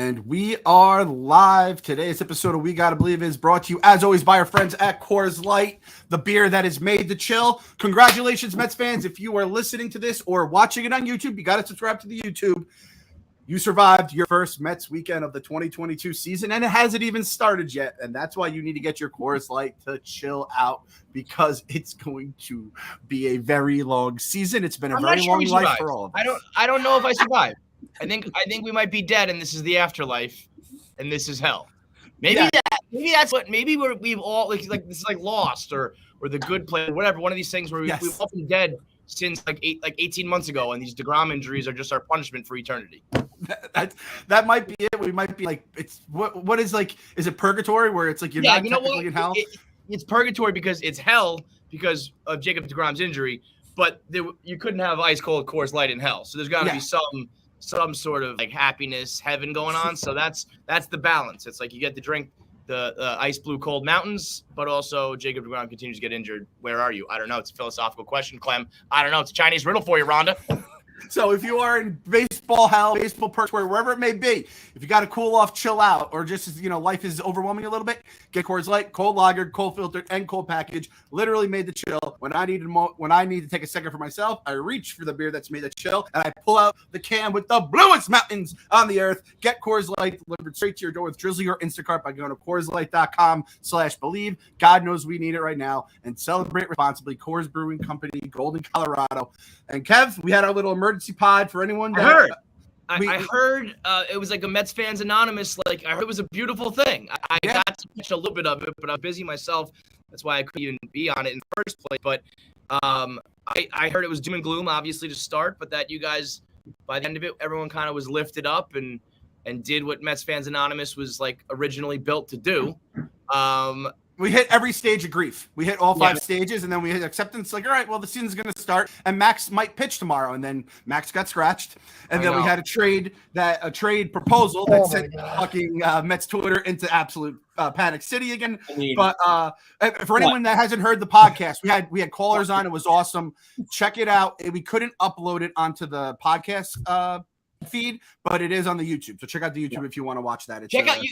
And we are live. Today's episode of We Gotta Believe is brought to you, as always, by our friends at Coors Light, the beer that is made to chill. Congratulations, Mets fans. If you are listening to this or watching it on YouTube, you got to subscribe to the YouTube. You survived your first Mets weekend of the 2022 season, and it hasn't even started yet. And that's why you need to get your Coors Light to chill out, because it's going to be a very long season. It's been a very long life for all of us. I don't know if I survived. I think we might be dead, and this is the afterlife, and this is hell. Maybe we've all like this is like Lost or The Good Place, or whatever. One of these things where we've all been dead since like 18 months ago, and these DeGrom injuries are just our punishment for eternity. That might be it. We might be like, it's what is like, is it purgatory where it's like you're not technically in hell? It's purgatory because it's hell because of Jacob DeGrom's injury, but you couldn't have ice cold Coors Light in hell, so there's got to be some sort of like happiness heaven going on. So that's the balance. It's like you get to drink the ice blue cold mountains, but also Jacob DeGrom continues to get injured. Where are you? I don't know. It's a philosophical question, Clem. I don't know. It's a Chinese riddle for you, Rhonda. So if you are in baseball hell, baseball purgatory, wherever it may be, if you got to cool off, chill out, or just, life is overwhelming a little bit, get Coors Light, cold lagered, cold filtered, and cold package. Literally made to chill. When I need to take a second for myself, I reach for the beer that's made to chill, and I pull out the can with the bluest mountains on the earth. Get Coors Light delivered straight to your door with Drizzly or Instacart by going to CoorsLight.com/believe. God knows we need it right now. And celebrate responsibly. Coors Brewing Company, Golden, Colorado. And Kev, we had our little emergency pod for anyone that I heard it was like a Mets Fans Anonymous. Like, I heard it was a beautiful thing. I got to catch a little bit of it, but I was busy myself. That's why I couldn't even be on it in the first place. But I heard it was doom and gloom, obviously, to start, but that you guys, by the end of it, everyone kind of was lifted up and did what Mets Fans Anonymous was like originally built to do. We hit every stage of grief. We hit all 5 stages, and then we hit acceptance. Like, all right, well, the season's going to start, and Max might pitch tomorrow. And then Max got scratched, and then we had a trade proposal that sent fucking Mets Twitter into absolute panic city again. But for anyone that hasn't heard the podcast, we had callers on. It was awesome. Check it out. We couldn't upload it onto the podcast feed, but it is on the YouTube. So check out the YouTube if you want to watch that.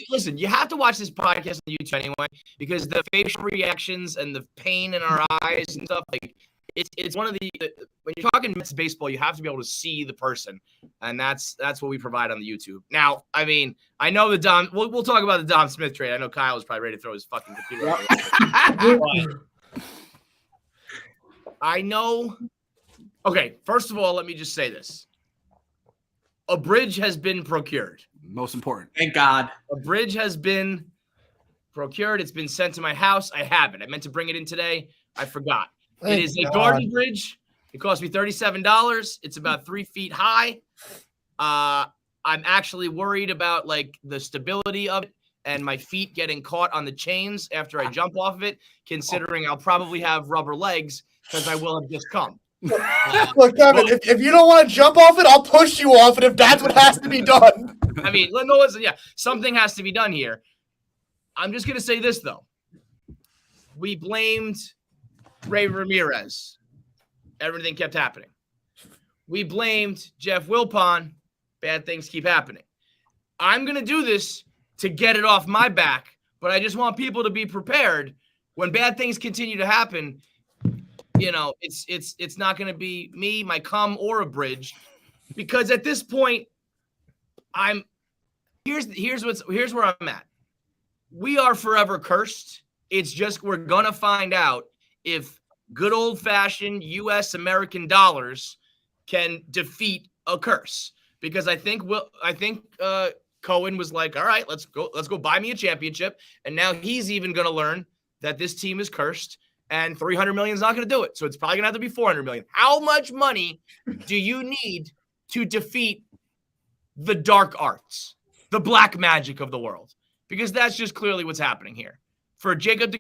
Listen, you have to watch this podcast on the YouTube anyway, because the facial reactions and the pain in our eyes and stuff, like it's one of the when you're talking Mets baseball, you have to be able to see the person, and that's what we provide on the YouTube. Now, I mean, I know the Dom. We'll talk about the Dom Smith trade. I know Kyle was probably ready to throw his fucking computer out. I know. Okay, first of all, let me just say this. A bridge has been procured. Most important. Thank God. A bridge has been procured. It's been sent to my house. I have it. I meant to bring it in today. I forgot. It is a garden bridge. It cost me $37. It's about 3 feet high. I'm actually worried about like the stability of it and my feet getting caught on the chains after I jump off of it, considering I'll probably have rubber legs because I will have just come. Look, Kevin, if you don't want to jump off it, I'll push you off it if that's what has to be done. I mean, no, listen, something has to be done here. I'm just going to say this, though. We blamed Ray Ramirez. Everything kept happening. We blamed Jeff Wilpons. Bad things keep happening. I'm going to do this to get it off my back, but I just want people to be prepared when bad things continue to happen. It's not going to be me, my cum, or a bridge, because at this point, here's where I'm at. We are forever cursed. It's just we're gonna find out if good old fashioned U.S. American dollars can defeat a curse. Because I think Cohen was like, all right, let's go buy me a championship, and now he's even gonna learn that this team is cursed. And $300 million is not going to do it. So it's probably going to have to be $400 million. How much money do you need to defeat the dark arts, the black magic of the world? Because that's just clearly what's happening here. For Jacob to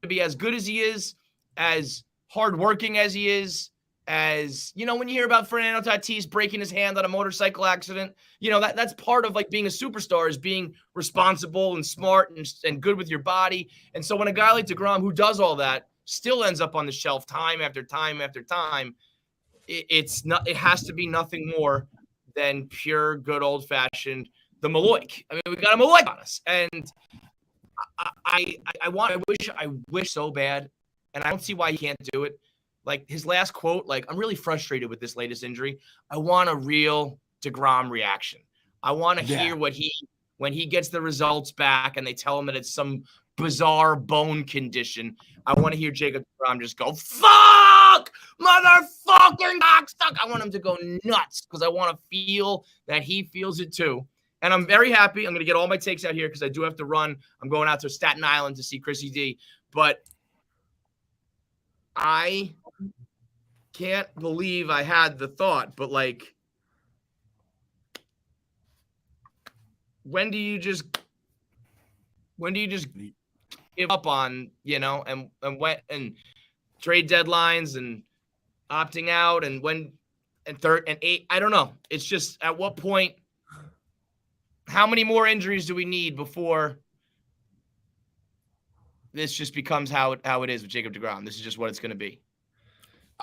be as good as he is, as hardworking as he is, as, when you hear about Fernando Tatis breaking his hand on a motorcycle accident, that's part of like being a superstar, is being responsible and smart and good with your body. And so when a guy like DeGrom, who does all that, still ends up on the shelf time after time after time, it has to be nothing more than pure, good old fashioned the Maloik. I mean, we got a Maloik on us, and I wish so bad, and I don't see why he can't do it. Like his last quote, like, I'm really frustrated with this latest injury. I want a real deGrom reaction. I want to hear when he gets the results back and they tell him that it's some bizarre bone condition. I want to hear Jacob deGrom just go, fuck, motherfucking cocksuck. I want him to go nuts because I want to feel that he feels it too. And I'm very happy. I'm going to get all my takes out here because I do have to run. I'm going out to Staten Island to see Chrissy D. But I can't believe I had the thought, but like, when do you just give up on, and trade deadlines and opting out and third and eight? I don't know. It's just at what point, how many more injuries do we need before this just becomes how it is with Jacob deGrom? This is just what it's going to be.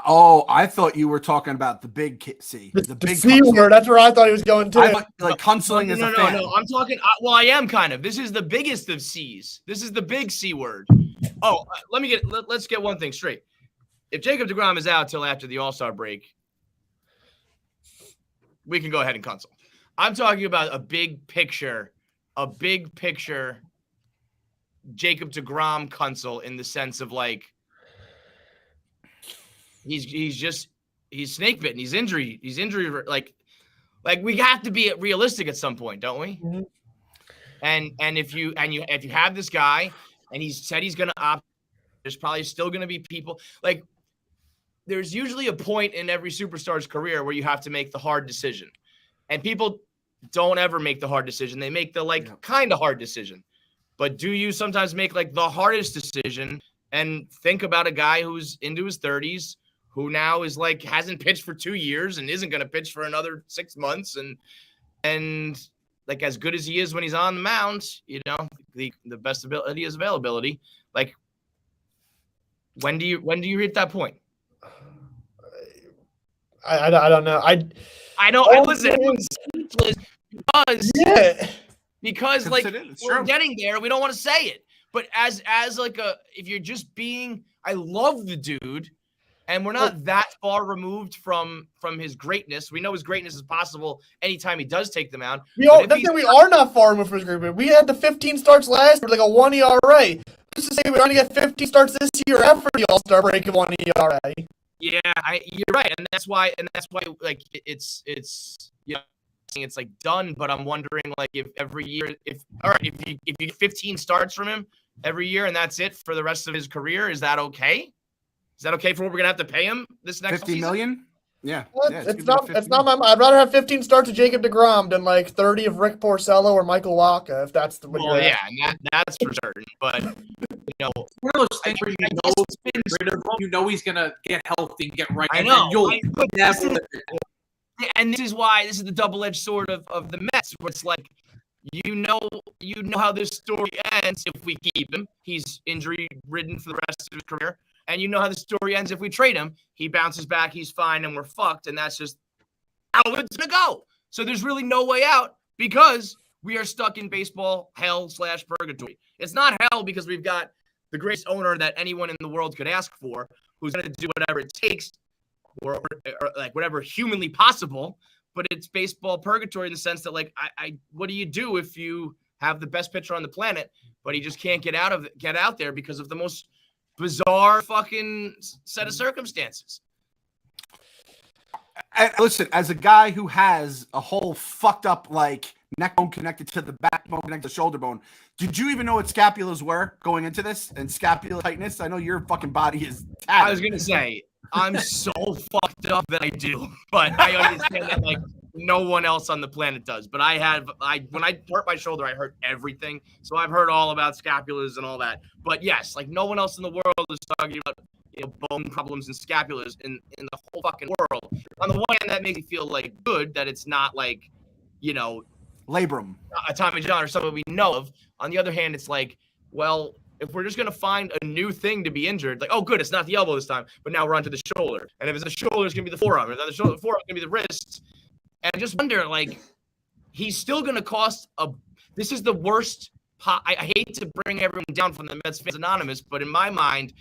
Oh, I thought you were talking about the big C. The big C word. That's where I thought he was going to. Like canceling as a fan. No. I'm talking. Well, I am kind of. This is the biggest of C's. This is the big C word. Oh, let's get one thing straight. If Jacob deGrom is out till after the All-Star break, we can go ahead and cancel. I'm talking about a big picture Jacob deGrom cancel in the sense of like, he's snake bitten. He's injury. Like we have to be realistic at some point, don't we? Mm-hmm. And if you have this guy and he said he's going to opt, there's probably still going to be people like, there's usually a point in every superstar's career where you have to make the hard decision, and people don't ever make the hard decision. They make the kind of hard decision, but do you sometimes make like the hardest decision and think about a guy who's into his 30s, who now is like, hasn't pitched for 2 years and isn't going to pitch for another 6 months. And like, as good as he is when he's on the mound, the best ability is availability. Like, when do you hit that point? I don't know. I know. I listen. Because like we're getting there, we don't want to say it. But as like if you're just being, I love the dude, and we're not that far removed from his greatness. We know his greatness is possible anytime he does take the mound. We are not far removed from his greatness. We had the 15 starts last year, like a 1 ERA. Just to say we're going to get 15 starts this year after the All-Star break of 1 ERA. Yeah, you're right, and that's why like it's it's like done. But I'm wondering like if every year, if you get 15 starts from him every year and that's it for the rest of his career, is that okay? Is that okay for what we're gonna have to pay him this next 50 million? Yeah. It's not my. I'd rather have 15 starts of Jacob deGrom than like 30 of Rick Porcello or Michael Wacha, if that's the. Well, yeah, and that's for certain. But one of those things where you know he's gonna get healthy and get right. I know. And this is why this is the double-edged sword of the Mets, where it's like, you know how this story ends if we keep him. He's injury-ridden for the rest of his career. And you know how the story ends if we trade him. He bounces back, he's fine, and we're fucked. And that's just how it's going to go. So there's really no way out because we are stuck in baseball hell/purgatory. It's not hell because we've got the greatest owner that anyone in the world could ask for, who's going to do whatever it takes or like whatever humanly possible. But it's baseball purgatory in the sense that, like, what do you do if you have the best pitcher on the planet, but he just can't get out there because of the most bizarre fucking set of circumstances? And listen, as a guy who has a whole fucked up like neck bone connected to the backbone, connected to the shoulder bone, did you even know what scapulas were going into this and scapular tightness? I know your fucking body is tattered. I was gonna say I'm so fucked up that I do, but I understand that like no one else on the planet does. But when I hurt my shoulder, I hurt everything. So I've heard all about scapulas and all that. But yes, like no one else in the world is talking about bone problems and scapulas in the whole fucking world. On the one hand, that makes me feel like good that it's not like, labrum, a Tommy John or something we know of. On the other hand, it's like, well, if we're just going to find a new thing to be injured, like, oh, good, it's not the elbow this time, but now we're onto the shoulder. And if it's the shoulder, it's going to be the forearm. If it's the forearm, it's going to be the wrists. And I just wonder, like, he's still going to cost this is the worst. I hate to bring everyone down from the Mets Fans Anonymous, but in my mind,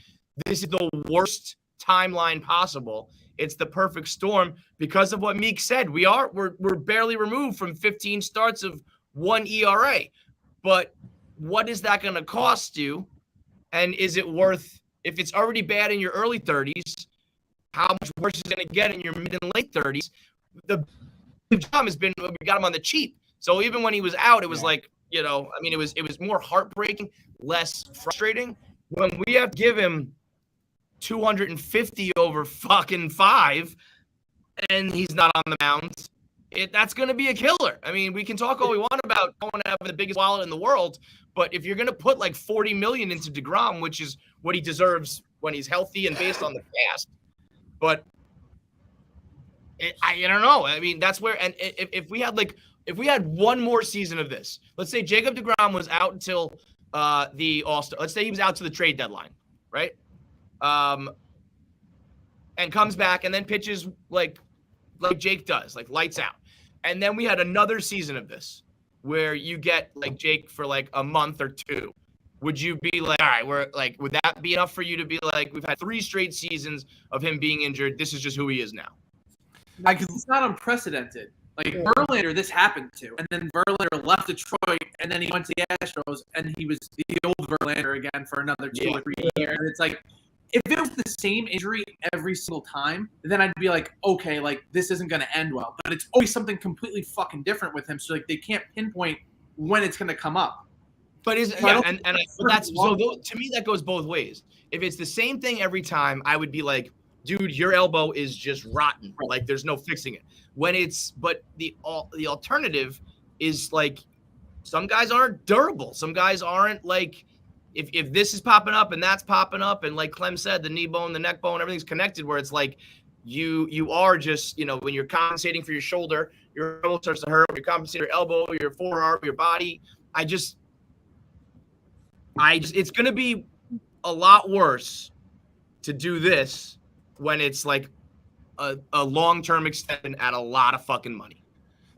this is the worst timeline possible. It's the perfect storm because of what Meek said. We're barely removed from 15 starts of 1 ERA. But what is that going to cost you? And is it worth, if it's already bad in your early 30s, how much worse is it going to get in your mid and late 30s? The job has been, we got him on the cheap. So even when he was out, it was like, you know, I mean, it was more heartbreaking, less frustrating. When we have to give him 250 over fucking 5 and he's not on the mound, that's going to be a killer. I mean, we can talk all we want about Cohen having the biggest wallet in the world, but if you're going to put like 40 million into deGrom, which is what he deserves when he's healthy and based on the past, but I don't know. I mean, that's where, and if we had one more season of this, let's say Jacob deGrom was out until the All-Star, let's say he was out to the trade deadline, right? And comes back and then pitches like Jake does, like lights out. And then we had another season of this where you get like Jake for like a month or two. Would you be like, all right, would that be enough for you to be like, we've had 3 straight seasons of him being injured. This is just who he is now. It's not unprecedented. Like Verlander, this happened to, and then Verlander left Detroit, and then he went to the Astros, and he was the old Verlander again for another 2 or 3 years. And it's like, if it was the same injury every single time, then I'd be like, okay, like this isn't going to end well. But it's always something completely fucking different with him, so like they can't pinpoint when it's going to come up. But that's so to me that goes both ways. If it's the same thing every time, I would be like, dude, your elbow is just rotten. Like there's no fixing it. But the alternative is like some guys aren't durable. Some guys aren't like, if this is popping up and that's popping up, and like Clem said, the knee bone, the neck bone, everything's connected, where it's like you are just, you know, when you're compensating for your shoulder, your elbow starts to hurt. When you're compensating your elbow, your forearm, your body. It's going to be a lot worse to do this when it's like a long-term extension at a lot of fucking money.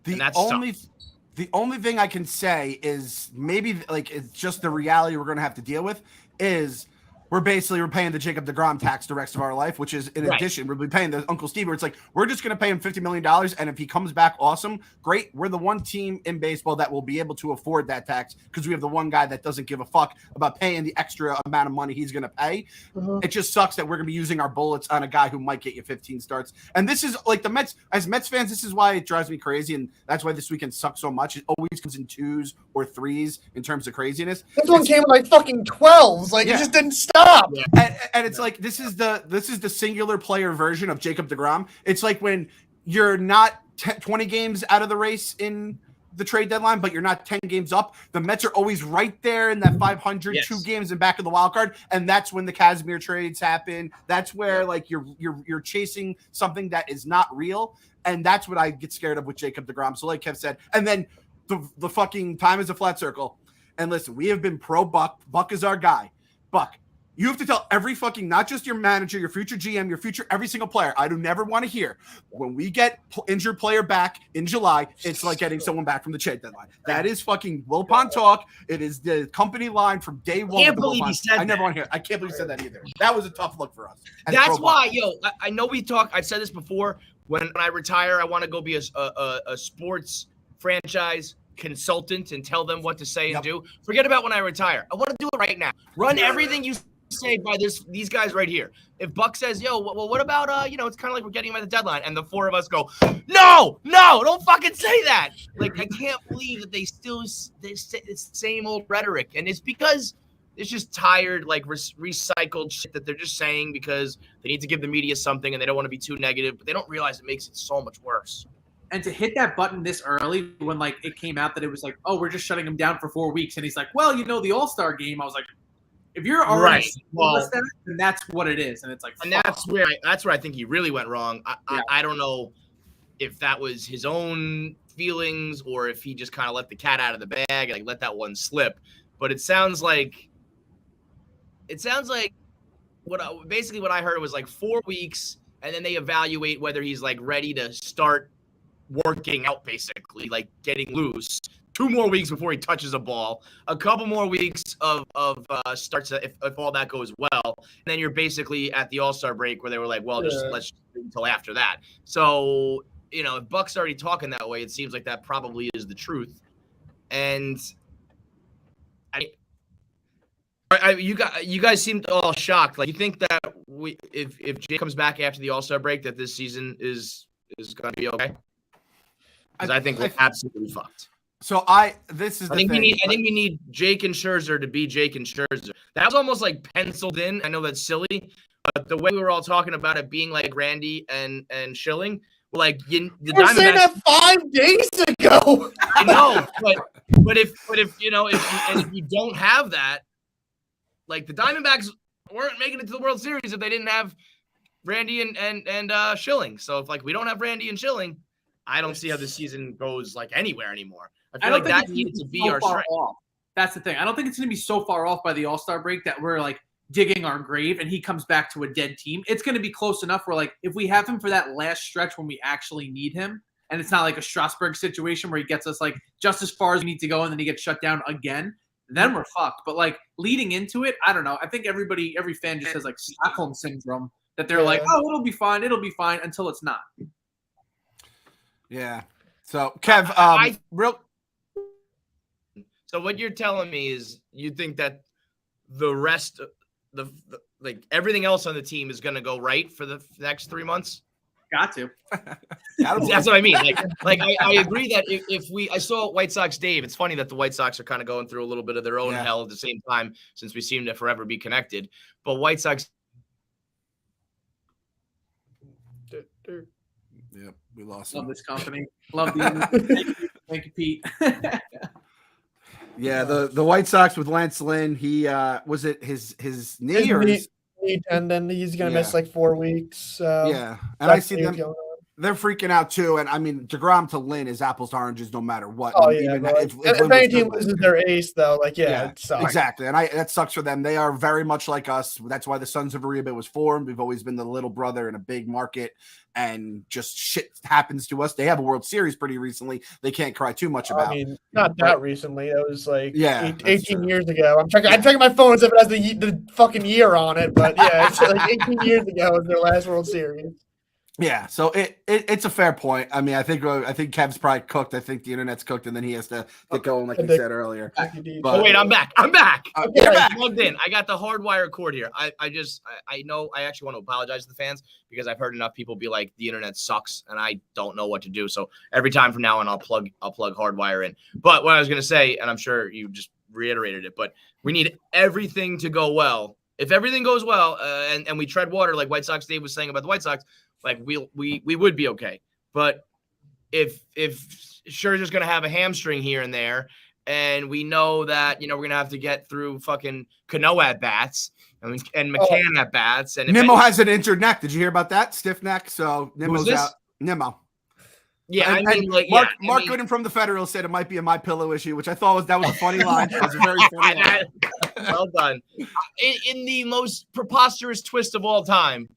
The only thing I can say is maybe like it's just the reality we're going to have to deal with is we're paying the Jacob deGrom tax the rest of our life, which is in addition, we'll be paying the Uncle Stevie, where it's like, we're just going to pay him $50 million. And if he comes back, awesome, great. We're the one team in baseball that will be able to afford that tax because we have the one guy that doesn't give a fuck about paying the extra amount of money he's going to pay. It just sucks that we're going to be using our bullets on a guy who might get you 15 starts. And this is like the Mets, as Mets fans, this is why it drives me crazy. And that's why this weekend sucks so much. It always comes in 2s or 3s in terms of craziness. This one came in like fucking 12s. Like, it just didn't stop. Yeah. And it's like this is the singular player version of Jacob deGrom. It's like when you're not 20 games out of the race in the trade deadline, but you're not 10 games up. The Mets are always right there in that 500, 2 games in back of the wild card, and that's when the Casimir trades happen. That's where like you're chasing something that is not real, and that's what I get scared of with Jacob deGrom. So like Kev said, and then the fucking time is a flat circle. And listen, we have been pro Buck. Buck is our guy. Buck, you have to tell every fucking, not just your manager, your future GM, your future, every single player. I do never want to hear when we get injured player back in July, it's like getting someone back from the trade deadline. That is fucking Wilpon talk. It is the company line from day one. I can't believe he said that. I never want to hear it. I can't believe he said that either. That was a tough look for us. That's why, I know I've said this before. When I retire, I want to go be a sports franchise consultant and tell them what to say and do. Forget about when I retire. I want to do it right now. Run everything you say by these guys right here. If Buck says, yo, well, what about it's kind of like we're getting him at the deadline, and the 4 of us go, no, don't fucking say that. Like, I can't believe that they say it's the same old rhetoric, and it's because it's just tired, like recycled shit that they're just saying because they need to give the media something and they don't want to be too negative, but they don't realize it makes it so much worse. And to hit that button this early when like it came out that it was like, oh, we're just shutting him down for 4 weeks, and he's like, well, the All-Star game, I was like, if you're already that, then that's what it is, and it's like, and that's where I think he really went wrong. I don't know if that was his own feelings or if he just kind of let the cat out of the bag and like let that one slip. But it sounds like what I heard was like 4 weeks, and then they evaluate whether he's like ready to start working out, basically, like getting loose. 2 more weeks before he touches a ball. A couple more weeks of starts if all that goes well. And then you're basically at the All-Star break where they were like, well, let's wait until after that. So, if Buck's already talking that way, it seems like that probably is the truth. And you guys seemed all shocked. Like, you think that if Jay comes back after the All-Star break, that this season is going to be okay? Because I think we're absolutely fucked. So I think we need Jake and Scherzer to be Jake and Scherzer. That was almost like penciled in. I know that's silly, but the way we were all talking about it being like Randy and Schilling, like the Diamondbacks saying that 5 days ago. I know, but if you don't have that, like the Diamondbacks weren't making it to the World Series if they didn't have Randy and Schilling. So if we don't have Randy and Schilling, I don't see how this season goes anywhere anymore. I feel like that needed to be our strength. That's the thing. I don't think it's going to be so far off by the All-Star break that we're digging our grave and he comes back to a dead team. It's going to be close enough where if we have him for that last stretch when we actually need him, and it's not like a Strasburg situation where he gets us just as far as we need to go and then he gets shut down again, then we're fucked. But leading into it, I don't know. I think every fan just has Stockholm syndrome that they're oh, it'll be fine until it's not. Yeah. So Kev, So what you're telling me is you think that the rest, everything else on the team is going to go right for the next 3 months? Got to. That's what I mean. I agree that I saw White Sox Dave. It's funny that the White Sox are kind of going through a little bit of their own hell at the same time since we seem to forever be connected. But White Sox. Yep, we lost. Love this company. Love the Thank you, Pete. Yeah, the White Sox with Lance Lynn. He was it his knee or his knee tendon. He's gonna miss 4 weeks. So yeah, and I see them. They're freaking out too. And I mean, DeGrom to Lynn is apples to oranges no matter what. Oh yeah, if any team loses their ace though, it sucks. Exactly, and that sucks for them. They are very much like us. That's why the Sons of Ariba was formed. We've always been the little brother in a big market, and just shit happens to us. They have a World Series pretty recently. They can't cry too much about. I mean, not that recently. That was 18 true. years ago. I'm checking my phone as if it has the fucking year on it, but yeah, it's 18 years ago was their last World Series. Yeah, so it's a fair point. I mean, I think Kev's probably cooked. I think the internet's cooked, and then he has to get going, like you said earlier. But, wait, I'm back. I'm back. You're back. Plugged in. I got the hardwire cord here. I know I actually want to apologize to the fans because I've heard enough people be like, the internet sucks, and I don't know what to do. So every time from now on, I'll plug hardwire in. But what I was gonna say, and I'm sure you just reiterated it, but we need everything to go well. If everything goes well, and we tread water, like White Sox Dave was saying about the White Sox. We would be okay. But if Scherzer's going to have a hamstring here and there, and we know that, we're going to have to get through fucking Cano at bats and McCann at bats. And Nimmo has an injured neck. Did you hear about that? Stiff neck. So Nimmo's out. Nimmo. Yeah, Mark Gooden from the Federal said it might be a My Pillow issue, which I thought that was a funny line. It was a very funny line. Well done. In the most preposterous twist of all time,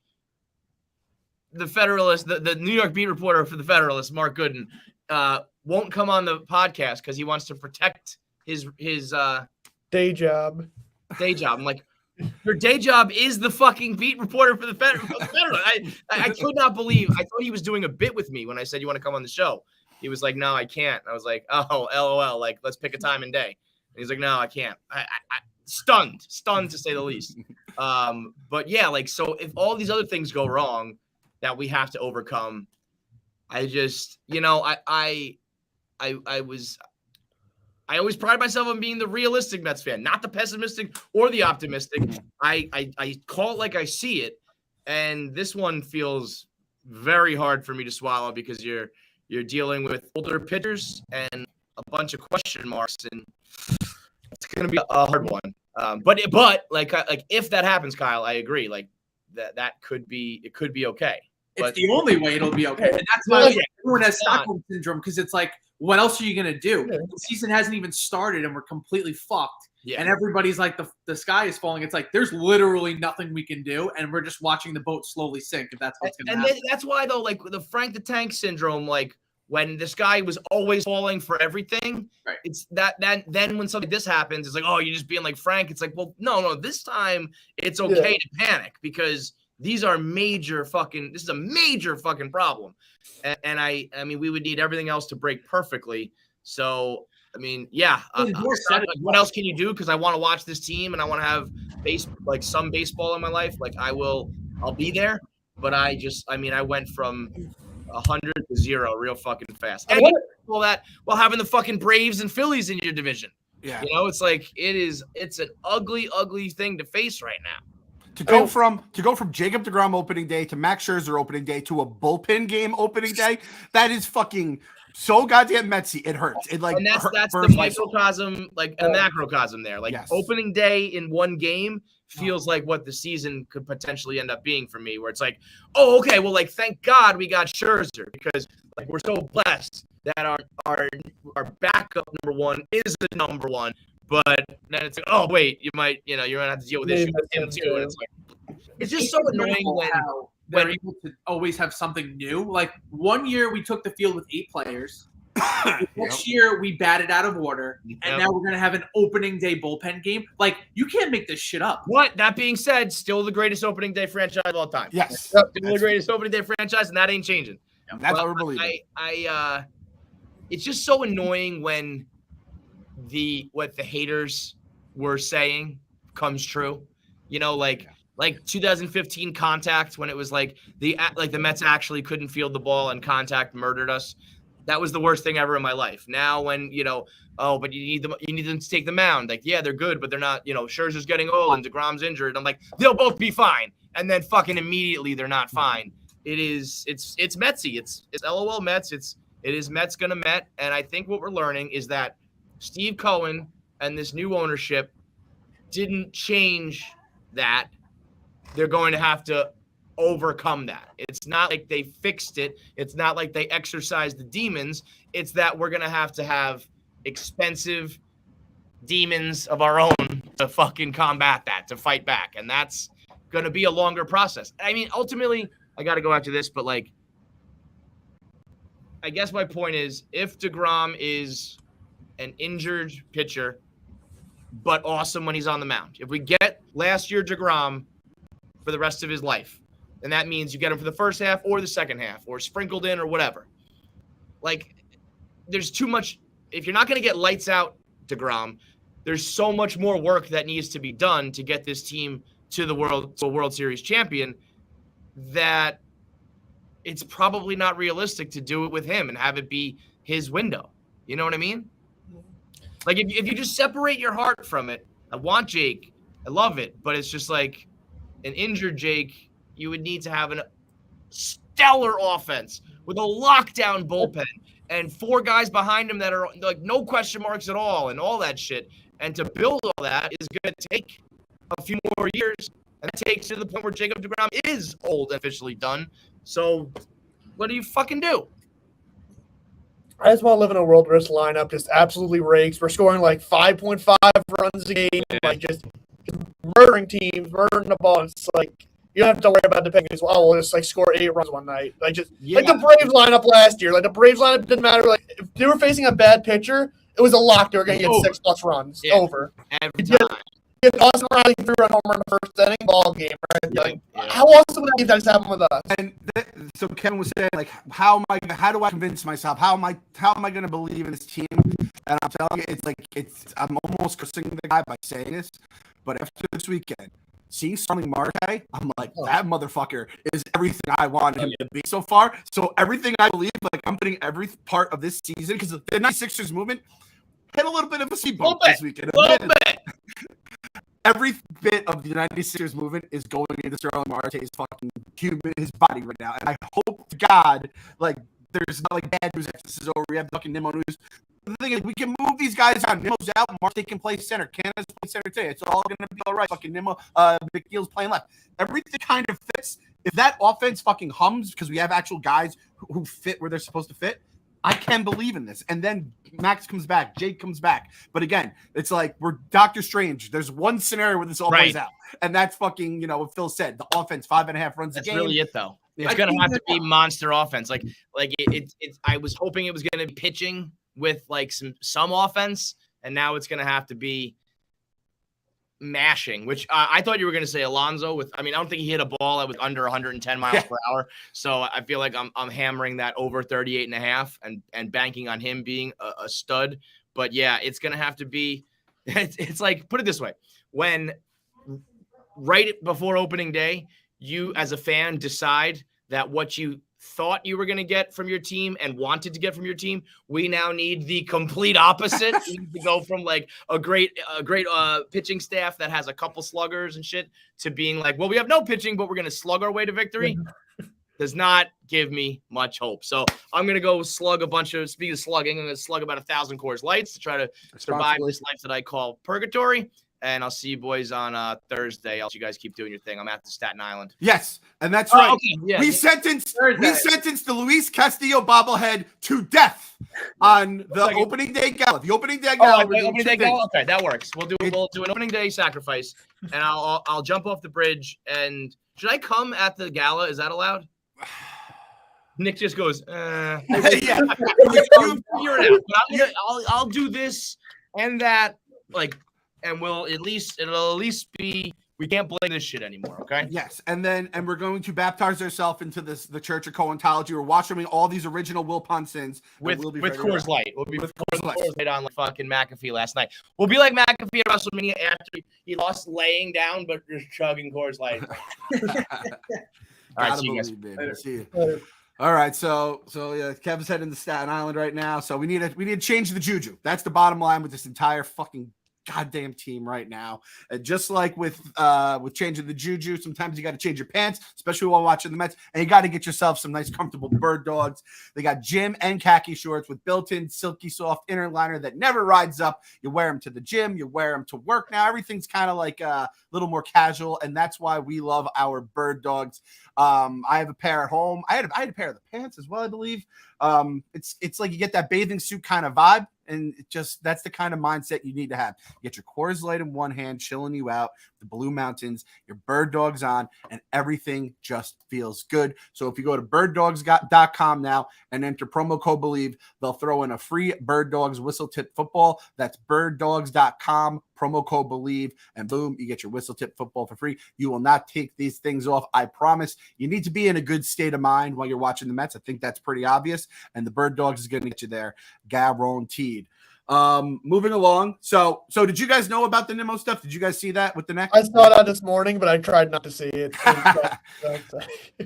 the Federalist, the New York beat reporter for the Federalist, Mark Gooden, won't come on the podcast because he wants to protect his day job. I'm like, your day job is the fucking beat reporter for the Federalist. I could not believe. I thought he was doing a bit with me when I said you want to come on the show. He was like, no, I can't. I was like, oh, LOL. Let's pick a time and day. And he's like, no, I can't. I stunned to say the least. But yeah, so if all these other things go wrong that we have to overcome, I just, I always pride myself on being the realistic Mets fan, not the pessimistic or the optimistic. I call it like I see it, and this one feels very hard for me to swallow because you're dealing with older pitchers and a bunch of question marks, and it's going to be a hard one. But if that happens, Kyle, I agree. That could be okay. It's the only way it'll be okay. And that's why everyone has Stockholm syndrome, because it's what else are you going to do? Yeah. The season hasn't even started and we're completely fucked. Yeah. And everybody's like, the sky is falling. It's there's literally nothing we can do. And we're just watching the boat slowly sink if that's what's going to happen. And that's why, though, the Frank the Tank syndrome, when this guy was always falling for everything. Right. It's that then when something like this happens, it's like, oh, you're just being like Frank. It's like, well, no, this time it's okay to panic because this is a major fucking problem. And I mean, we would need everything else to break perfectly. So, I mean, what else can you do? Because I want to watch this team and I want to have some baseball in my life. Like I'll be there. But I went from 100 to 0 real fucking fast. And all that while having the fucking Braves and Phillies in your division. Yeah. It's like it's an ugly, ugly thing to face right now. To go from Jacob deGrom opening day to Max Scherzer opening day to a bullpen game opening day, that is fucking so goddamn Metsy. It hurts. It like and that's the microcosm, like a macrocosm there. Like opening day in one game feels like what the season could potentially end up being for me, where it's like, oh, okay, well, like thank God we got Scherzer because like we're so blessed that our backup number one is the number one. But then it's like, oh wait, you're gonna have to deal with issues with him too. And it's like, it's just so annoying when they're able to always have something new. Like 1 year we took the field with 8 players. Next year we batted out of order, and now we're gonna have an opening day bullpen game. Like you can't make this shit up. What? That being said, still the greatest opening day franchise of all time. Yes, still the greatest opening day franchise, and that ain't changing. That's what we're believing. It's just so annoying when what the haters were saying comes true. Like 2015 Contact, when it was like the Mets actually couldn't field the ball and Contact murdered us. That was the worst thing ever in my life. Now when, but you need them to take the mound. Like, yeah, they're good, but they're not, Scherzer's getting old and deGrom's injured. I'm like, they'll both be fine. And then fucking immediately they're not fine. It's Metsy. It's LOL Mets. It is Mets gonna Met. And I think what we're learning is that Steve Cohen and this new ownership didn't change that. They're going to have to overcome that. It's not like they fixed it. It's not like they exorcised the demons. It's that we're going to have expensive demons of our own to fucking combat that, to fight back. And that's going to be a longer process. I mean, ultimately, I got to go after this, but like, I guess my point is if deGrom is an injured pitcher, but awesome when he's on the mound, if we get last year deGrom for the rest of his life, and that means you get him for the first half or the second half or sprinkled in or whatever. Like, there's too much. If you're not going to get lights out deGrom, there's so much more work that needs to be done to get this team to a World Series champion that it's probably not realistic to do it with him and have it be his window. You know what I mean? Like, if you just separate your heart from it, I want Jake. I love it. But it's just like an injured Jake. You would need to have a stellar offense with a lockdown bullpen and 4 guys behind him that are like no question marks at all and all that shit. And to build all that is going to take a few more years. And that takes to the point where Jacob deGrom is old and officially done. So what do you fucking do? I just want to live in a world where this lineup just absolutely rakes. We're scoring like 5.5 runs a game, like just murdering teams, murdering the ball. It's like you don't have to worry about the Penguins. Well, we'll just like score 8 runs one night. Like just like the Braves lineup last year. Like the Braves lineup didn't matter. Like if they were facing a bad pitcher, it was a lock. They were going to get 6+ runs over every time. Get Austin Riley 3-run homer in the first inning, ball game. Right? Like, how awesome would that just happen with us? And so Kevin was saying, like, how do I convince myself? How am I going to believe in this team? And I'm telling you, I'm almost cursing the guy by saying this, but after this weekend, seeing Starling Marte, I'm like, that motherfucker is everything I wanted him to be so far. So everything I believe, like, I'm putting every part of this season, because the 96ers movement hit a little bit of a speed bump this weekend. A little bit. Every bit of the 96ers movement is going into Starling Marte's fucking his body right now. And I hope to God, like, there's not like bad news after this is over. We have fucking Nimmo news. The thing is, we can move these guys out. Nimmo's out. Marte can play center. Canada's play center today. It's all going to be all right. Fucking Nimmo, McNeil's playing left. Everything kind of fits. If that offense fucking hums because we have actual guys who fit where they're supposed to fit, I can believe in this. And then Max comes back. Jake comes back. But again, it's like we're Doctor Strange. There's one scenario where this all plays out. And that's fucking, what Phil said. The offense, 5.5 runs a game. That's really it, though. It's going to have to be monster offense. I was hoping it was going to be pitching with like some offense, and now it's going to have to be mashing, which I thought you were going to say Alonso I don't think he hit a ball that was under 110 miles per hour. So I feel like I'm hammering that over 38.5 and banking on him being a stud. But yeah, it's going to have to be, it's like, put it this way. When right before opening day, you as a fan decide that what you thought you were going to get from your team and wanted to get from your team, we now need the complete opposite. We need to go from like a great pitching staff that has a couple sluggers and shit to being like, well, we have no pitching, but we're going to slug our way to victory. Does not give me much hope. So I'm going to go slug speaking of slugging, I'm going to slug about 1,000 Coors Lights to try to survive this life that I call purgatory. And I'll see you boys on Thursday. I'll let you guys keep doing your thing. I'm at the Staten Island. Yes, and that's right. Okay. Yeah, we sentenced the Luis Castillo bobblehead to death on the opening day gala. The opening day gala. Okay, that works. We'll do an opening day sacrifice, and I'll jump off the bridge. And should I come at the gala? Is that allowed? Nick just goes, Yeah. You figure it out. I'll do this and that, like. And it'll at least be, we can't blame this shit anymore, okay? Yes, and we're going to baptize ourselves into the Church of Cohentology. We're watching all these original Wilpons sins with Coors Light. We'll be with Coors Light on like fucking McAfee last night. We'll be like McAfee at WrestleMania after he lost laying down, but just chugging Coors Light. All right, see you guys. See you. All right, so yeah, Kevin's heading to Staten Island right now. So we need to change the juju. That's the bottom line with this entire fucking goddamn team right now. Just like with changing the juju, sometimes you got to change your pants, especially while watching the Mets, and you got to get yourself some nice comfortable bird dogs. They got gym and khaki shorts with built-in silky soft inner liner that never rides up. You wear them to the gym, you wear them to work. Now everything's kind of like a little more casual, and that's why we love our bird dogs. I have a pair at home. I had a pair of the pants as well, I believe. It's like you get that bathing suit kind of vibe. And that's the kind of mindset you need to have. You get your Coors Light in one hand, chilling you out, the Blue Mountains, your bird dogs on, and everything just feels good. So if you go to birddogs.com now and enter promo code BELIEVE, they'll throw in a free Bird Dogs whistle tip football. That's birddogs.com, promo code BELIEVE, and boom, you get your whistle tip football for free. You will not take these things off, I promise. You need to be in a good state of mind while you're watching the Mets. I think that's pretty obvious, and the Bird Dogs is going to get you there, guaranteed. Moving along. So did you guys know about the Nimmo stuff? Did you guys see that with the neck? I saw that this morning, but I tried not to see it.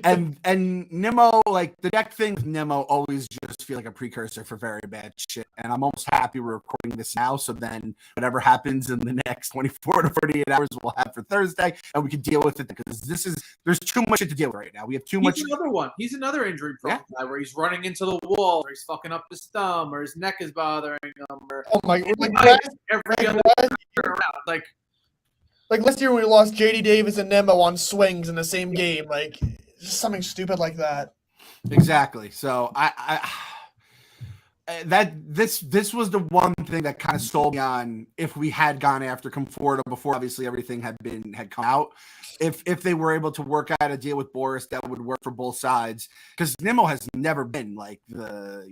and Nimmo, like the neck thing with Nimmo always just feel like a precursor for very bad shit. And I'm almost happy we're recording this now. So then whatever happens in the next 24 to 48 hours, we'll have for Thursday, and we can deal with it, because there's too much shit to deal with right now. We have too much. Another one. He's another injury prone guy where he's running into the wall, or he's fucking up his thumb, or his neck is bothering him. Oh my! Every other year around, like last year when we lost J.D. Davis and Nimmo on swings in the same game, like just something stupid like that. Exactly. So this was the one thing that kind of stole me on if we had gone after Conforto before obviously everything had come out. If they were able to work out a deal with Boris that would work for both sides, because Nimmo has never been like the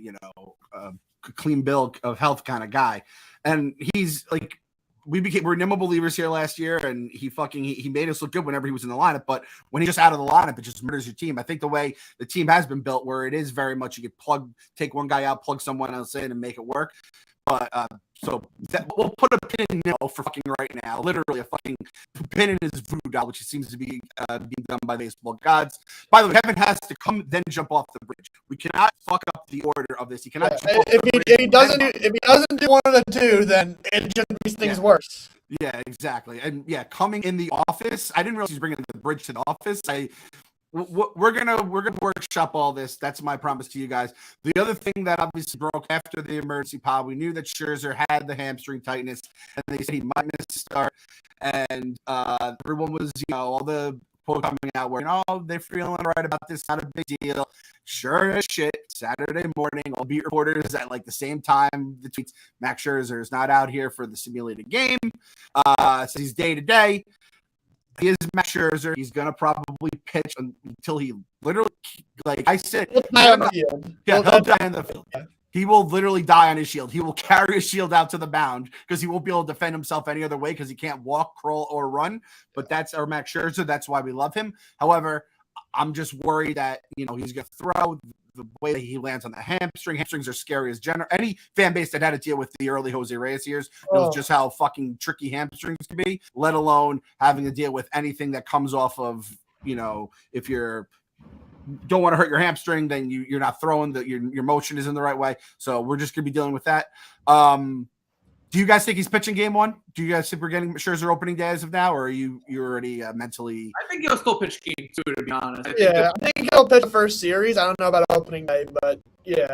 clean bill of health kind of guy, and he's like, we're Nimmo believers here last year, and he made us look good whenever he was in the lineup, but when he's just out of the lineup, it just murders your team. I think the way the team has been built, where it is very much you could take one guy out, plug someone else in, and make it work. But so we'll put a pin in Nimmo for fucking right now. Literally a fucking pin in his voodoo doll, which seems to be being done by baseball gods. By the way, Kevin has to come then jump off the bridge. We cannot fuck up the order of this. He cannot. If he doesn't do one of the two, then it just makes things worse. Yeah, exactly. And yeah, coming in the office, I didn't realize he's bringing the bridge to the office. We're gonna workshop all this. That's my promise to you guys. The other thing that obviously broke after the emergency pod, we knew that Scherzer had the hamstring tightness, and they said he might miss the start. And everyone was, all the quote coming out where, they're feeling right about this, not a big deal. Sure as shit, Saturday morning, all beat reporters at like the same time, the tweets, Max Scherzer is not out here for the simulated game. So he's day to day. he is Max Scherzer. He's gonna probably pitch until he literally, like I said, He'll die on the field. he'll die on the field. He will literally die on his shield. He will carry his shield out to the mound because he won't be able to defend himself any other way because he can't walk, crawl, or run. But that's our Max Scherzer. That's why we love him. However, I'm just worried that he's going to throw the way that he lands on the hamstring. Hamstrings are scary as general. Any fan base that had to deal with the early Jose Reyes years knows just how fucking tricky hamstrings can be, let alone having to deal with anything that comes off of, if you're don't want to hurt your hamstring, then you're not throwing your motion is in the right way. So we're just going to be dealing with that. Do you guys think he's pitching game one? Do you guys think we're getting Scherzer opening day as of now, or are you already mentally? I think he'll still pitch game two, to be honest. I think he'll pitch the first series. I don't know about opening day, but yeah.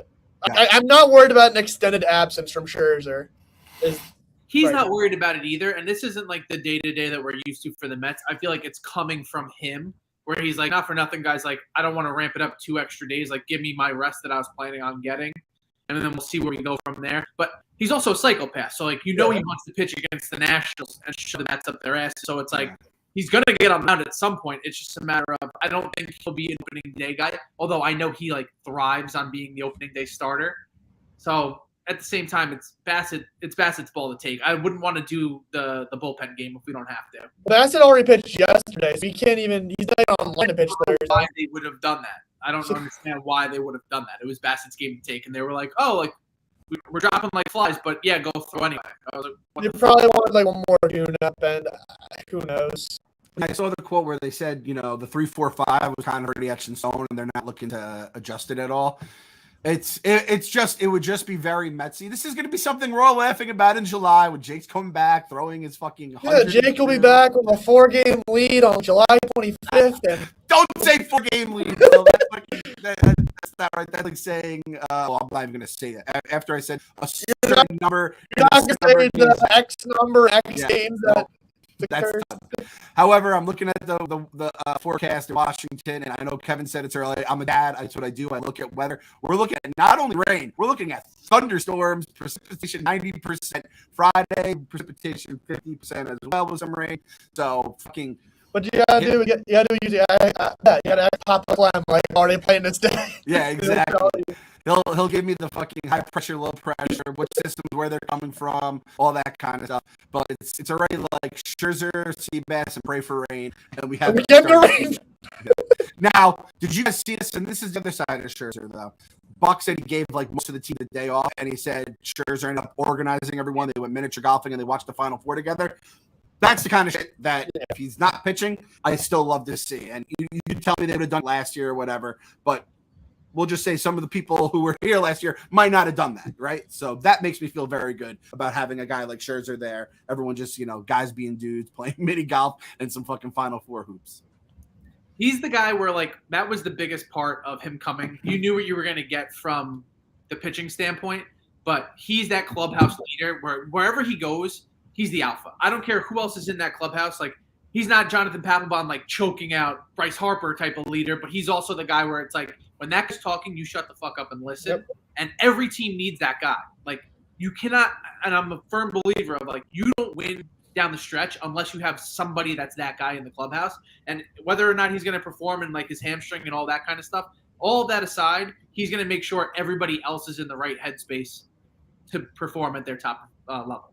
I'm not worried about an extended absence from Scherzer. He's not worried about it either, and this isn't like the day-to-day that we're used to for the Mets. I feel like it's coming from him, where he's like, not for nothing, guys, like, I don't want to ramp it up 2 extra days. Like, give me my rest that I was planning on getting, and then we'll see where we go from there. But he's also a psychopath, so, like, he wants to pitch against the Nationals and shove the Mets up their ass. So it's like he's going to get on mound at some point. It's just a matter of I don't think he'll be an opening day guy, although I know he, like, thrives on being the opening day starter. So at the same time, it's Bassett's ball to take. I wouldn't want to do the bullpen game if we don't have to. Bassett already pitched yesterday, so he's not online to pitch Thursday. Why they would have done that? I don't understand why they would have done that. It was Bassett's game to take, and they were like, "Oh, like we're dropping like flies, but yeah, go through anyway." I was like, you probably wanted like one more tune-up, and who knows? I saw the quote where they said, the 3-4-5 was kind of already etched in stone, and they're not looking to adjust it at all. It would just be very Metsy. This is going to be something we're all laughing about in July when Jake's coming back, throwing his fucking. Yeah, Jake will be back with a 4-game lead on July 25th. And don't say 4-game lead. So that's not right. That's like saying, I'm not even going to say that. After I said a certain number, you're not going to say the X number, X games that. That's however, I'm looking at the forecast in Washington, and I know Kevin said it's early. I'm a dad. That's what I do. I look at weather. We're looking at not only rain, we're looking at thunderstorms, precipitation 90%, Friday, precipitation 50% as well with some rain. So fucking. What you gotta do? You gotta pop a Clem like already playing this day. Yeah, exactly. He'll give me the fucking high pressure, low pressure, what systems, where they're coming from, all that kind of stuff. But it's already like Scherzer, Seabass, and pray for rain, and we have. Rain. Now, did you guys see this? And this is the other side of Scherzer, though. Buck said he gave like most of the team the day off, and he said Scherzer ended up organizing everyone. They went miniature golfing and they watched the Final Four together. That's the kind of shit that if he's not pitching, I still love to see. And you tell me they would have done it last year or whatever, but we'll just say some of the people who were here last year might not have done that, right? So that makes me feel very good about having a guy like Scherzer there. Everyone just, guys being dudes, playing mini golf, and some fucking Final Four hoops. He's the guy where, like, that was the biggest part of him coming. You knew what you were going to get from the pitching standpoint, but he's that clubhouse leader where wherever he goes, he's the alpha. I don't care who else is in that clubhouse. Like, he's not Jonathan Papelbon, like, choking out Bryce Harper type of leader, but he's also the guy where it's like, when that guy's talking, you shut the fuck up and listen. Yep. And every team needs that guy. Like, you cannot, and I'm a firm believer of, like, you don't win down the stretch unless you have somebody that's that guy in the clubhouse. And whether or not he's going to perform in, like, his hamstring and all that kind of stuff, all of that aside, he's going to make sure everybody else is in the right headspace to perform at their top level.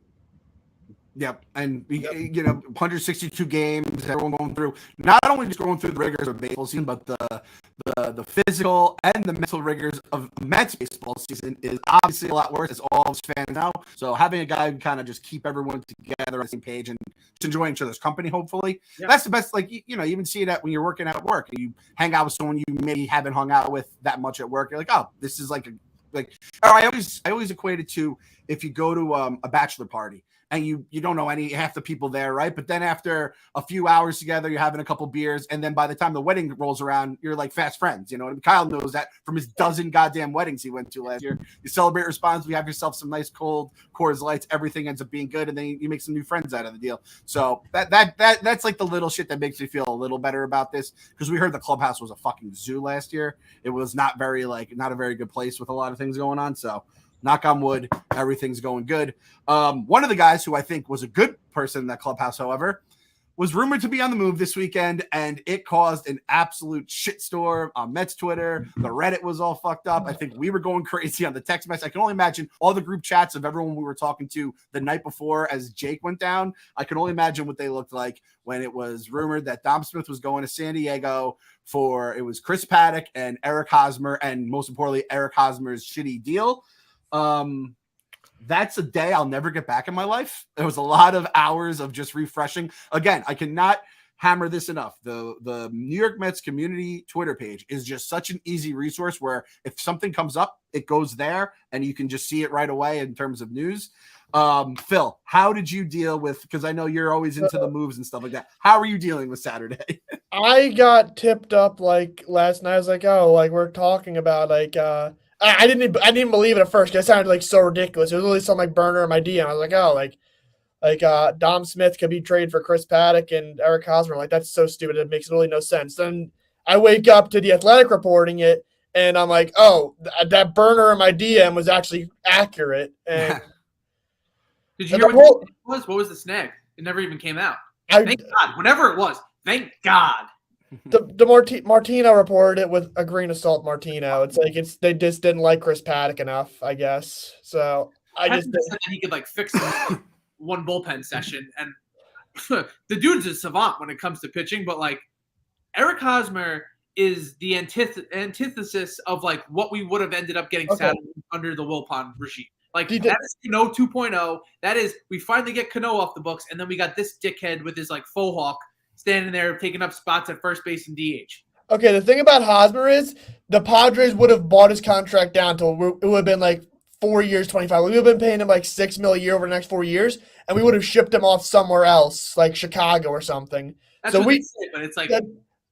Yep, and 162 games, everyone going through, not only just going through the rigors of baseball season, but the physical and the mental rigors of Mets baseball season is obviously a lot worse, as all of us fans know. So having a guy who kind of just keep everyone together on the same page and just enjoying each other's company, hopefully, that's the best. Like, you even see that when you're working at work, you hang out with someone you maybe haven't hung out with that much at work. You're like, oh, this is like I always equate it to if you go to a bachelor party. And you don't know half the people there, right? But then after a few hours together, you're having a couple beers, and then by the time the wedding rolls around, you're like fast friends. And Kyle knows that from his dozen goddamn weddings he went to last year. You celebrate responsibly, have yourself some nice cold Coors Lights, everything ends up being good, and then you make some new friends out of the deal. So that's like the little shit that makes me feel a little better about this, because we heard the clubhouse was a fucking zoo last year. It was not a very good place with a lot of things going on. So knock on wood, everything's going good. One of the guys who I think was a good person in that clubhouse, however, was rumored to be on the move this weekend, and it caused an absolute shitstorm on Mets Twitter. The Reddit was all fucked up. I think we were going crazy on the text message. I can only imagine all the group chats of everyone we were talking to the night before as Jake went down. I can only imagine what they looked like when it was rumored that Dom Smith was going to San Diego for, it was Chris Paddock and Eric Hosmer, and most importantly, Eric Hosmer's shitty deal. That's a day I'll never get back in my life. There was a lot of hours of just refreshing. Again, I cannot hammer this enough. The New York Mets community Twitter page is just such an easy resource where if something comes up, it goes there and you can just see it right away in terms of news. Phil, how did you deal with, because I know you're always into the moves and stuff like that. How are you dealing with Saturday? I got tipped up like last night. I was like, oh, like we're talking about like I didn't believe it at first because it sounded like so ridiculous. It was really some like burner in my DM. I was like, oh, like Dom Smith could be traded for Chris Paddock and Eric Hosmer. Like that's so stupid. It makes really no sense. Then I wake up to the Athletic reporting it, and I'm like, oh, that burner in my DM was actually accurate. And did you hear what the snag was? What was the snag? It never even came out. Thank God. Whatever it was, thank God. The Martino reported it with a grain of salt. Martino, it's like they just didn't like Chris Paddock enough, I guess. So I just said that he could like fix one bullpen session, and the dude's a savant when it comes to pitching. But like Eric Hosmer is the antithesis of like what we would have ended up getting Saturday under the Wilpons regime. Like that is Cano 2.0. That is, we finally get Cano off the books, and then we got this dickhead with his like faux hawk standing there taking up spots at first base and DH. Okay, the thing about Hosmer is the Padres would have bought his contract down to it would have been like 4 years, 25. We would have been paying him like $6 million a year over the next 4 years, and we would have shipped him off somewhere else, like Chicago or something. That's what they say, but it's like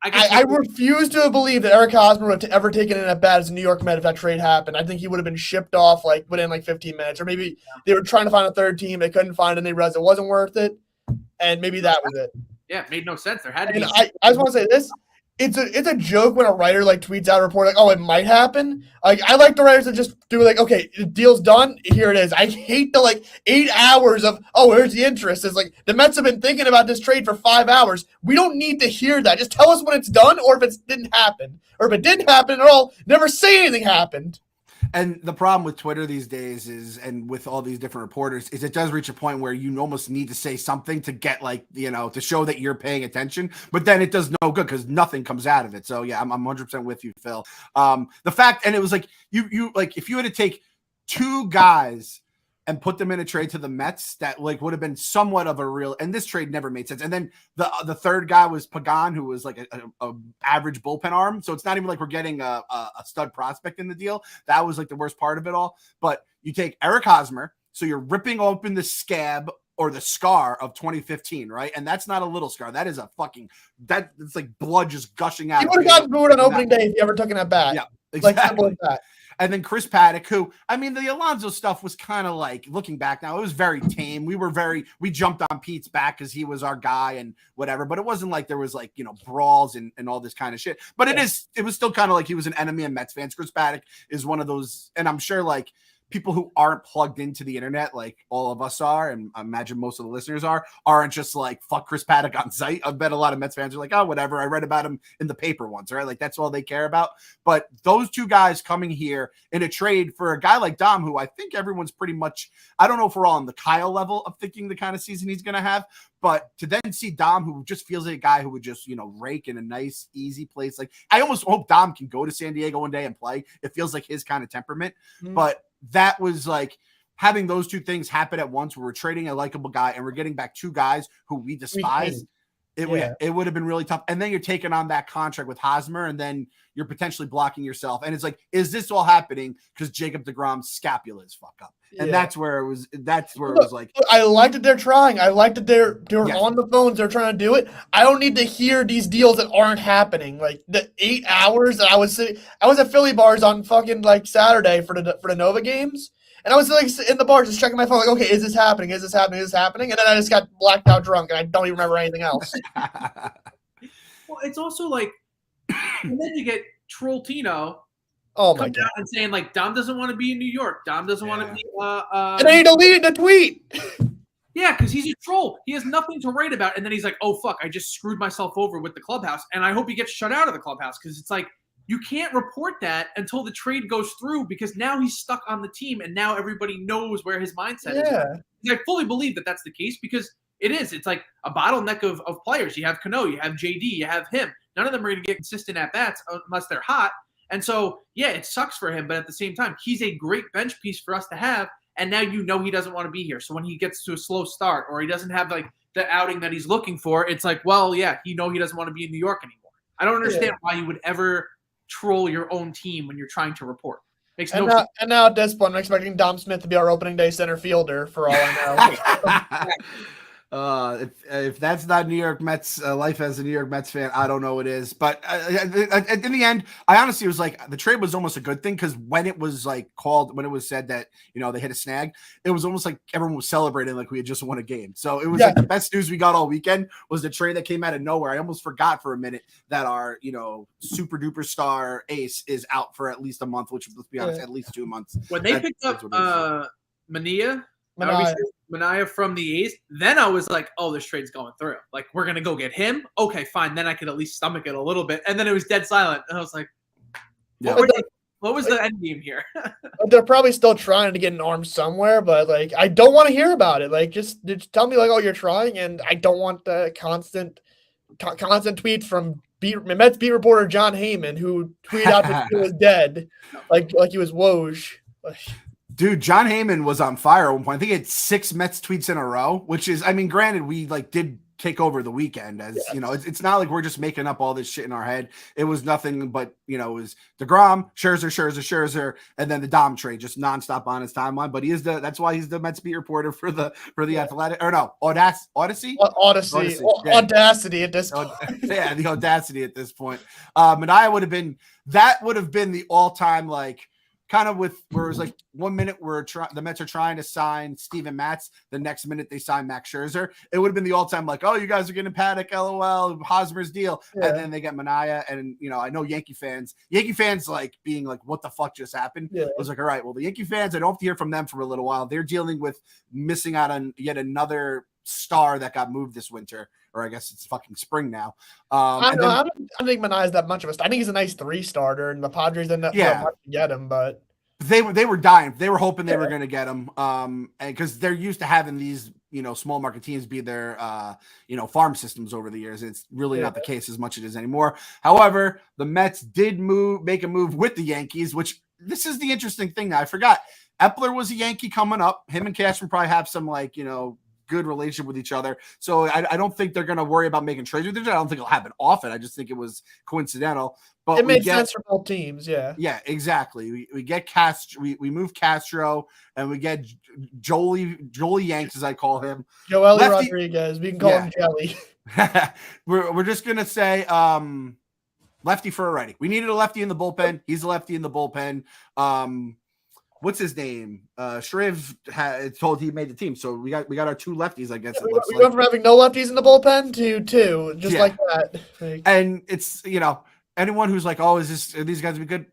I refuse to believe that Eric Hosmer would have ever taken in at bat as a New York Met if that trade happened. I think he would have been shipped off like within like 15 minutes, or maybe they were trying to find a third team, they couldn't find it, and they realized it wasn't worth it, and maybe that was it. Yeah, it made no sense. There had to be. I just want to say this: it's a joke when a writer like tweets out a report like, "Oh, it might happen." Like I like the writers that just do like, "Okay, the deal's done. Here it is." I hate the like 8 hours of, "Oh, here's the interest." It's like the Mets have been thinking about this trade for 5 hours. We don't need to hear that. Just tell us when it's done, or if it didn't happen, or if it didn't happen at all, never say anything happened. And the problem with Twitter these days is, and with all these different reporters, is it does reach a point where you almost need to say something to get like, you know, to show that you're paying attention, but then it does no good because nothing comes out of it. So yeah, I'm 100% with you, Phil. The fact, and it was like, you like, if you had to take two guys and put them in a trade to the Mets, that like would have been somewhat of a real, and this trade never made sense. And then the third guy was Pagan, who was like a average bullpen arm. So it's not even like we're getting a stud prospect in the deal. That was like the worst part of it all. But you take Eric Hosmer, so you're ripping open the scab or the scar of 2015, right? And that's not a little scar. That is a fucking, it's like blood just gushing out. He would have gotten booed on opening day if he ever took in at bat. Yeah, exactly. Like simple as that. And then Chris Paddock, who, I mean, the Alonso stuff was kind of like, looking back now, it was very tame. We jumped on Pete's back because he was our guy and whatever, but it wasn't like there was like, you know, brawls and all this kind of shit. But it was still kind of like he was an enemy of Mets fans. Chris Paddock is one of those, and I'm sure like people who aren't plugged into the internet, like all of us are, and I imagine most of the listeners aren't just like, fuck Chris Paddock on site. I bet a lot of Mets fans are like, oh, whatever. I read about him in the paper once, right? Like that's all they care about. But those two guys coming here in a trade for a guy like Dom, who I think everyone's pretty much, I don't know if we're all on the Kyle level of thinking the kind of season he's going to have, but to then see Dom, who just feels like a guy who would just, you know, rake in a nice, easy place. Like I almost hope Dom can go to San Diego one day and play. It feels like his kind of temperament, but that was like having those two things happen at once where we're trading a likable guy and we're getting back two guys who we despise. It would have been really tough. And then you're taking on that contract with Hosmer, and then you're potentially blocking yourself. And it's like, is this all happening because Jacob deGrom's scapula is fuck up? And that's where it was. That's where it was like. I like that they're trying. I like that they're on the phones. They're trying to do it. I don't need to hear these deals that aren't happening. Like the 8 hours that I was at Philly bars on fucking like Saturday for the Nova games. And I was like in the bar just checking my phone, like, okay, is this happening? Is this happening? Is this happening? And then I just got blacked out drunk, and I don't even remember anything else. Well, it's also like, and then you get Trolltino. Oh my god! And saying like Dom doesn't want to be in New York. Dom doesn't want to be. And then he deleted the tweet. Yeah, because he's a troll. He has nothing to write about. And then he's like, oh, fuck, I just screwed myself over with the clubhouse. And I hope he gets shut out of the clubhouse because it's like, you can't report that until the trade goes through because now he's stuck on the team and now everybody knows where his mindset is. I fully believe that that's the case because it is. It's like a bottleneck of players. You have Cano, you have JD, you have him. None of them are going to get consistent at-bats unless they're hot. And so, yeah, it sucks for him. But at the same time, he's a great bench piece for us to have. And now you know he doesn't want to be here. So when he gets to a slow start or he doesn't have like the outing that he's looking for, it's like, well, yeah, he doesn't want to be in New York anymore. I don't understand why you would ever troll your own team when you're trying to report. Makes no sense. And now at this point, I'm expecting Dom Smith to be our opening day center fielder for all I know. If that's not New York Mets life as a New York Mets fan, I don't know what is. But in the end, I honestly was like, the trade was almost a good thing because when it was like called, when it was said that they hit a snag, it was almost like everyone was celebrating like we had just won a game. So it was like the best news we got all weekend was the trade that came out of nowhere. I almost forgot for a minute that our super duper star ace is out for at least a month, which let's be honest, at least 2 months. When they picked up Mania from the A's, then I was like, oh, this trade's going through. Like, we're going to go get him? Okay, fine. Then I could at least stomach it a little bit. And then it was dead silent. And I was like, what was the end game here? They're probably still trying to get an arm somewhere, but, like, I don't want to hear about it. Like, just tell me, like, oh, you're trying, and I don't want the constant tweets from Mets beat reporter John Heyman, who tweeted out that he was dead, like he was Woj. Dude, John Heyman was on fire at one point. I think he had 6 Mets tweets in a row, which is, I mean, granted, we did take over the weekend as, it's not like we're just making up all this shit in our head. It was nothing but, it was deGrom, Scherzer, and then the Dom trade just nonstop on his timeline. But that's why he's the Mets beat reporter for the Athletic, or no, Odyssey Audacity at this point. Yeah, the audacity at this point. Mania would have been the all-time, like, kind of with where it was like 1 minute the Mets are trying to sign Steven Matz, the next minute they sign Max Scherzer. It would have been the all-time like, oh, you guys are getting Paddock, LOL, Hosmer's deal, and then they get Mania, and I know Yankee fans like being like, what the fuck just happened? I was like, all right, well, the Yankee fans, I don't have to hear from them for a little while. They're dealing with missing out on yet another star that got moved this winter, or I guess it's fucking spring now. I don't think Mania is that much of a star. I think he's a nice 3-starter, and the Padres didn't have much to get him, but they were dying. They were hoping they were going to get him, and because they're used to having these small market teams be their farm systems over the years. It's really not the case as much as it is anymore. However, the Mets did make a move with the Yankees, which this is the interesting thing. Now I forgot Epler was a Yankee coming up. Him and Castro probably have some good relationship with each other. So I don't think they're going to worry about making trades with each other. I don't think it'll happen often. I just think it was coincidental. But it made sense for both teams, yeah. Yeah, exactly. We get Castro, we move Castro, and we get Jolie Yanks, as I call him. Joely Rodriguez. We can call him Jelly. we're just gonna say lefty for a righty. We needed a lefty in the bullpen. He's a lefty in the bullpen. What's his name? Shriv told he made the team, so we got our 2 lefties. I guess we went from having no lefties in the bullpen to 2, just like that. And it's anyone who's like, oh, are these guys be good?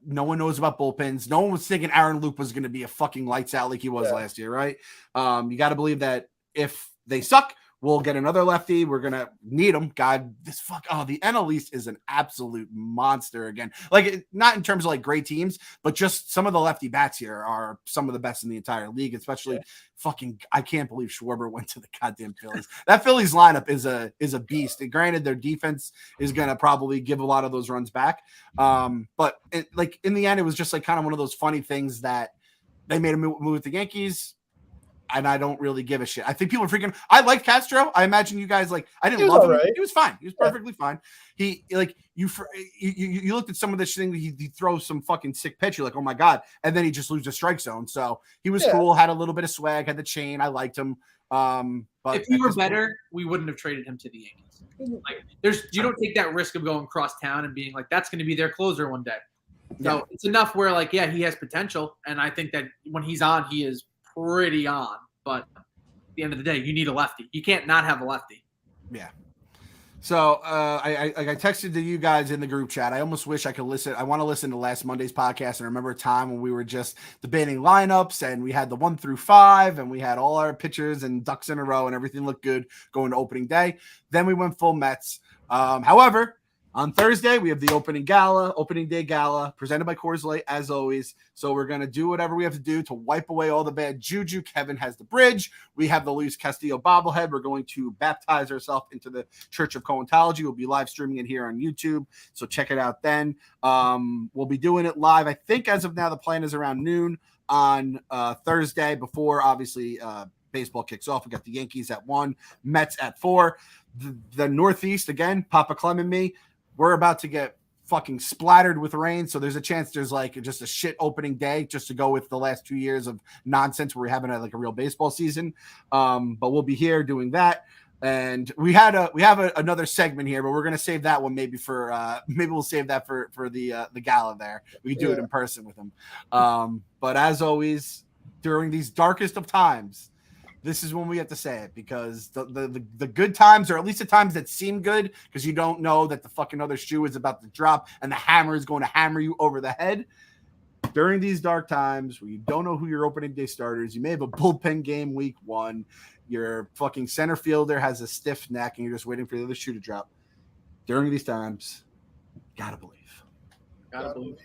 No one knows about bullpens. No one was thinking Aaron Luke was going to be a fucking lights out like he was last year, right? You got to believe that if they suck, we'll get another lefty. We're going to need them. God, the NL East is an absolute monster again. Like, not in terms of like great teams, but just some of the lefty bats here are some of the best in the entire league, especially I can't believe Schwarber went to the goddamn Phillies. That Phillies lineup is a beast. And granted, their defense is going to probably give a lot of those runs back. But in the end, it was just like kind of one of those funny things that they made a move with the Yankees. And I don't really give a shit. I think people are freaking. I liked Castro. I imagine you guys I didn't love him. Right. He was fine. He was perfectly fine. He you looked at some of this thing. He throws some fucking sick pitch. You're like, oh my god, and then he just loses a strike zone. So he was cool. Had a little bit of swag. Had the chain. I liked him. But if he were better, we wouldn't have traded him to the Yankees. You don't take that risk of going across town and being like, that's going to be their closer one day. So it's enough where he has potential, and I think that when he's on, he is pretty on, but at the end of the day, you need a lefty. You can't not have a lefty. Yeah. So I texted to you guys in the group chat. I almost wish I could listen. I want to listen to last Monday's podcast and remember a time when we were just debating lineups and we had the 1 through 5 and we had all our pitchers and ducks in a row and everything looked good going to opening day. Then we went full Mets. However, on Thursday, we have the opening day gala, presented by Coors Light, as always. So we're going to do whatever we have to do to wipe away all the bad juju. Kevin has the bridge. We have the Luis Castillo bobblehead. We're going to baptize ourselves into the Church of Cohentology. We'll be live streaming it here on YouTube, so check it out then. We'll be doing it live. I think as of now, the plan is around noon on Thursday before, obviously, baseball kicks off. We got the Yankees at 1, Mets at 4. The Northeast, again, Papa Clem and me, we're about to get fucking splattered with rain. So there's a chance there's like just a shit opening day just to go with the last 2 years of nonsense where we haven't had like a real baseball season. But we'll be here doing that. And we have another segment here, but we're going to save that one maybe for maybe we'll save that for the gala there. We can do it in person with them. But as always, during these darkest of times, this is when we have to say it, because the good times, or at least the times that seem good, because you don't know that the fucking other shoe is about to drop and the hammer is going to hammer you over the head. During these dark times where you don't know who your opening day starters, you may have a bullpen game week 1, your fucking center fielder has a stiff neck and you're just waiting for the other shoe to drop. During these times, gotta believe. Gotta believe.